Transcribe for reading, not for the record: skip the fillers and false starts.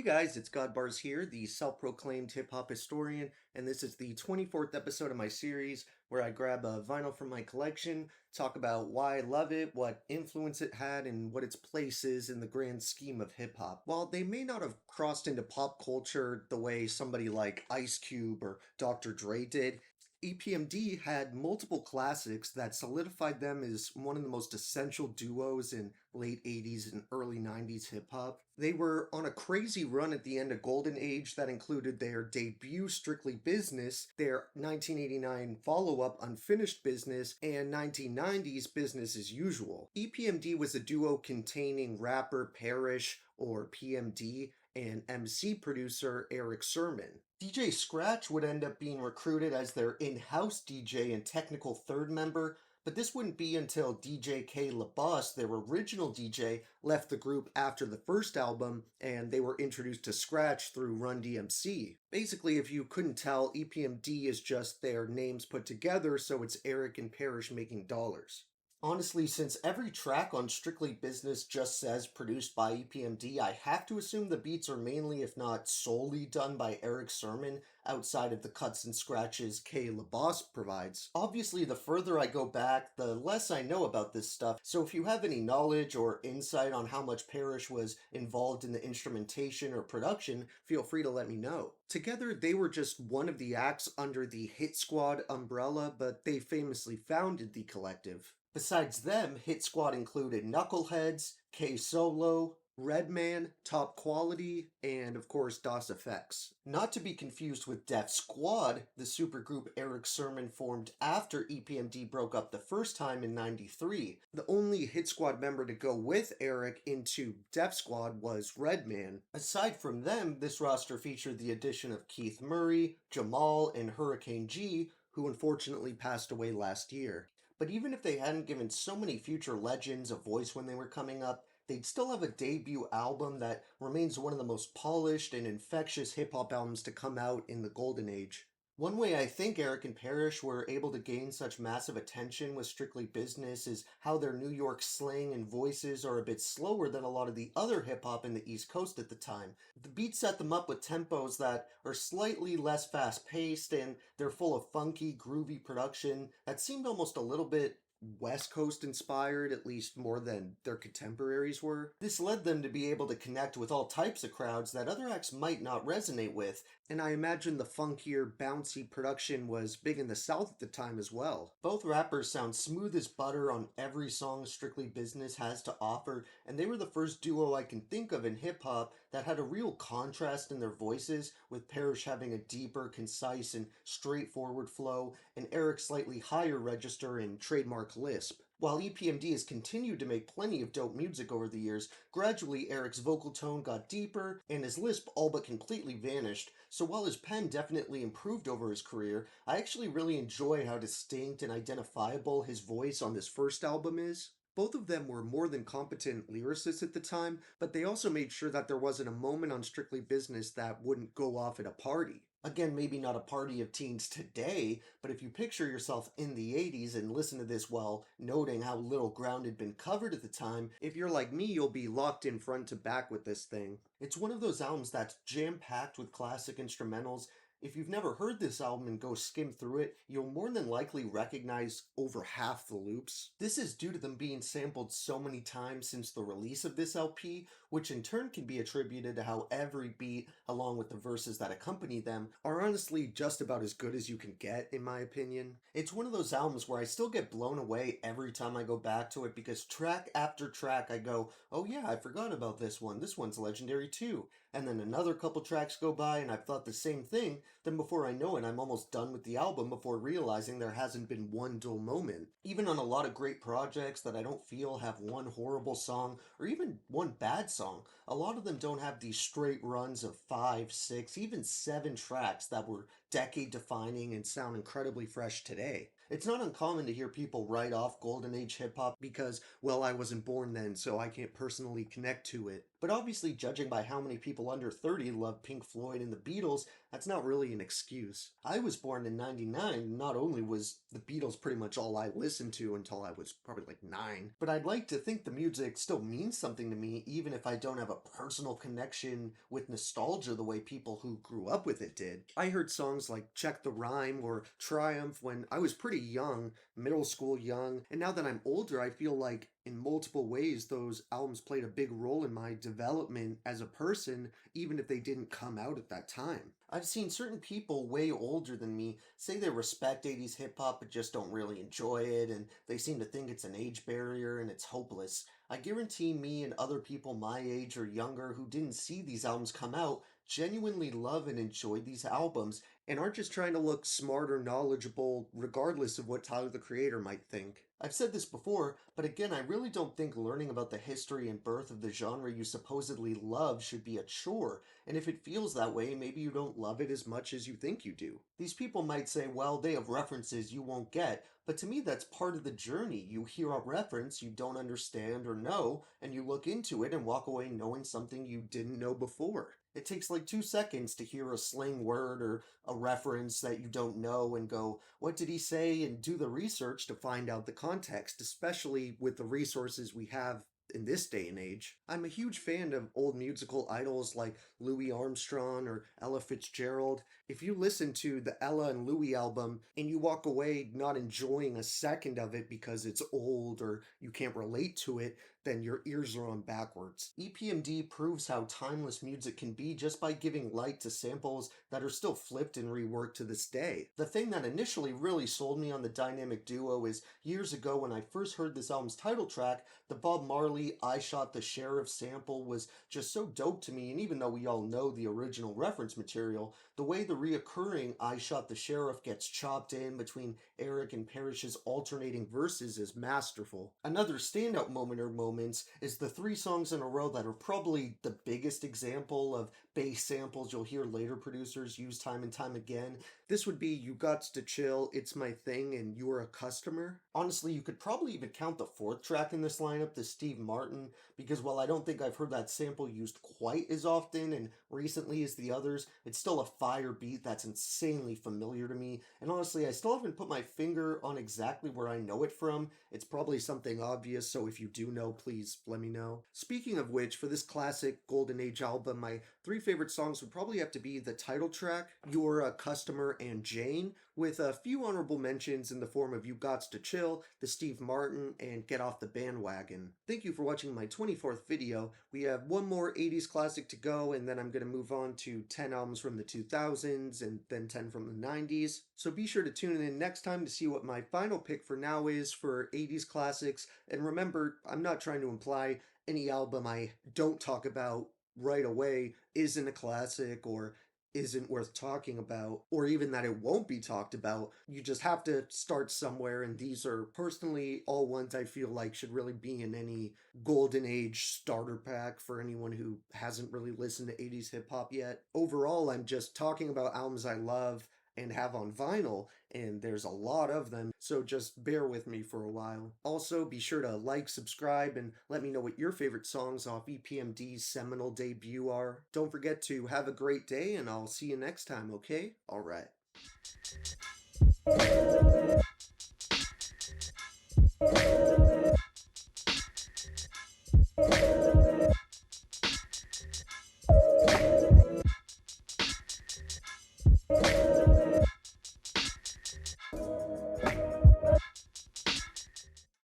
guys, it's Godbars here, the self-proclaimed hip-hop historian, and this is the 24th episode of my series where I grab a vinyl from my collection, talk about why I love it, what influence it had, and what its place is in the grand scheme of hip-hop. While they may not have crossed into pop culture the way somebody like Ice Cube or Dr. Dre did, EPMD had multiple classics that solidified them as one of the most essential duos in late 80s and early 90s hip hop. They were on a crazy run at the end of Golden Age that included their debut Strictly Business, their 1989 follow up Unfinished Business, and 1990's Business as Usual. EPMD was a duo containing rapper Parrish, or PMD, and MC producer Eric Sermon. DJ Scratch would end up being recruited as their in-house DJ and technical third member, but this wouldn't be until DJ K. LaBoss, their original DJ, left the group after the first album, and they were introduced to Scratch through Run DMC. Basically, if you couldn't tell, EPMD is just their names put together, so it's Eric and Parrish making dollars. Honestly, since every track on Strictly Business just says produced by EPMD, I have to assume the beats are mainly, if not solely, done by Eric Sermon, outside of the cuts and scratches K. LaBoss provides. Obviously, the further I go back, the less I know about this stuff, so if you have any knowledge or insight on how much Parrish was involved in the instrumentation or production, feel free to let me know. Together, they were just one of the acts under the Hit Squad umbrella, but they famously founded the collective. Besides them, Hit Squad included Knuckleheads, K-Solo, Redman, Top Quality, and of course DOS Effects. Not to be confused with Def Squad, the supergroup Eric Sermon formed after EPMD broke up the first time in '93. The only Hit Squad member to go with Eric into Def Squad was Redman. Aside from them, this roster featured the addition of Keith Murray, Jamal, and Hurricane G, who unfortunately passed away last year. But even if they hadn't given so many future legends a voice when they were coming up, they'd still have a debut album that remains one of the most polished and infectious hip-hop albums to come out in the golden age. One way I think Eric and Parrish were able to gain such massive attention with Strictly Business is how their New York slang and voices are a bit slower than a lot of the other hip-hop in the East Coast at the time. The beats set them up with tempos that are slightly less fast-paced, and they're full of funky, groovy production that seemed almost a little bit West Coast inspired, at least more than their contemporaries were. This led them to be able to connect with all types of crowds that other acts might not resonate with, and I imagine the funkier, bouncy production was big in the South at the time as well. Both rappers sound smooth as butter on every song Strictly Business has to offer, and they were the first duo I can think of in hip-hop that had a real contrast in their voices, with Parrish having a deeper, concise, and straightforward flow, and Eric's slightly higher register and trademark lisp. While EPMD has continued to make plenty of dope music over the years, gradually Eric's vocal tone got deeper and his lisp all but completely vanished, so while his pen definitely improved over his career, I actually really enjoy how distinct and identifiable his voice on this first album is. Both of them were more than competent lyricists at the time, but they also made sure that there wasn't a moment on Strictly Business that wouldn't go off at a party. Again, maybe not a party of teens today, but if you picture yourself in the 80s and listen to this while noting how little ground had been covered at the time, if you're like me, you'll be locked in front to back with this thing. It's one of those albums that's jam-packed with classic instrumentals. If you've never heard this album and go skim through it, you'll more than likely recognize over half the loops. This is due to them being sampled so many times since the release of this LP, which in turn can be attributed to how every beat, along with the verses that accompany them, are honestly just about as good as you can get, in my opinion. It's one of those albums where I still get blown away every time I go back to it, because track after track I go, oh yeah, I forgot about this one's legendary too. And then another couple tracks go by and I've thought the same thing, then before I know it, I'm almost done with the album before realizing there hasn't been one dull moment. Even on a lot of great projects that I don't feel have one horrible song, or even one bad song, a lot of them don't have these straight runs of 5, 6, even 7 tracks that were decade-defining and sound incredibly fresh today. It's not uncommon to hear people write off Golden Age hip hop because, well, I wasn't born then, so I can't personally connect to it. But obviously, judging by how many people under 30 love Pink Floyd and the Beatles, that's not really an excuse. I was born in 99, and not only was the Beatles pretty much all I listened to until I was probably like 9, but I'd like to think the music still means something to me even if I don't have a personal connection with nostalgia the way people who grew up with it did. I heard songs like Check the Rhyme or Triumph when I was pretty young, middle school young, and now that I'm older, I feel like in multiple ways those albums played a big role in my development as a person, even if they didn't come out at that time. I've seen certain people way older than me say they respect 80s hip hop but just don't really enjoy it, and they seem to think it's an age barrier and it's hopeless. I guarantee me and other people my age or younger who didn't see these albums come out genuinely love and enjoy these albums and aren't just trying to look smart or knowledgeable regardless of what Tyler the Creator might think. I've said this before, but again, I really don't think learning about the history and birth of the genre you supposedly love should be a chore, and if it feels that way, maybe you don't love it as much as you think you do. These people might say, well, they have references you won't get, but to me, that's part of the journey. You hear a reference you don't understand or know, and you look into it and walk away knowing something you didn't know before. It takes like 2 seconds to hear a slang word or a reference that you don't know and go, what did he say? And do the research to find out the context, especially with the resources we have in this day and age. I'm a huge fan of old musical idols like Louis Armstrong or Ella Fitzgerald. If you listen to the Ella and Louis album and you walk away not enjoying a second of it because it's old or you can't relate to it, then your ears are on backwards. EPMD proves how timeless music can be just by giving light to samples that are still flipped and reworked to this day. The thing that initially really sold me on the dynamic duo is years ago when I first heard this album's title track, the Bob Marley I Shot the Sheriff sample was just so dope to me, and even though we all know the original reference material, the way the reoccurring I Shot the Sheriff gets chopped in between Eric and Parrish's alternating verses is masterful. Another standout moment or moments is the 3 songs in a row that are probably the biggest example of bass samples you'll hear later producers use time and time again. This would be You Gots to Chill, It's My Thing, and You're a Customer. Honestly, you could probably even count the 4th track in this lineup, the Steve Martin, because while I don't think I've heard that sample used quite as often and recently as the others, it's still a fire beat that's insanely familiar to me, and honestly, I still haven't put my finger on exactly where I know it from. It's probably something obvious, so if you do know, please let me know. Speaking of which, for this classic Golden Age album, my 3 favorite songs would probably have to be the title track, You're a Customer, and Jane, with a few honorable mentions in the form of You Gots to Chill, the Steve Martin, and Get Off the Bandwagon. Thank you for watching my 24th video. We have one more 80s classic to go, and then I'm going to move on to 10 albums from the 2000s, and then 10 from the 90s. So be sure to tune in next time to see what my final pick for now is for 80s classics, and remember, I'm not trying to imply any album I don't talk about right away isn't a classic or isn't worth talking about, or even that it won't be talked about. You just have to start somewhere, and these are personally all ones I feel like should really be in any golden age starter pack for anyone who hasn't really listened to 80s hip hop yet. Overall, I'm just talking about albums I love and have on vinyl, and there's a lot of them, so just bear with me for a while. Also, be sure to like, subscribe, and let me know what your favorite songs off EPMD's seminal debut are. Don't forget to have a great day, and I'll see you next time, okay? Alright.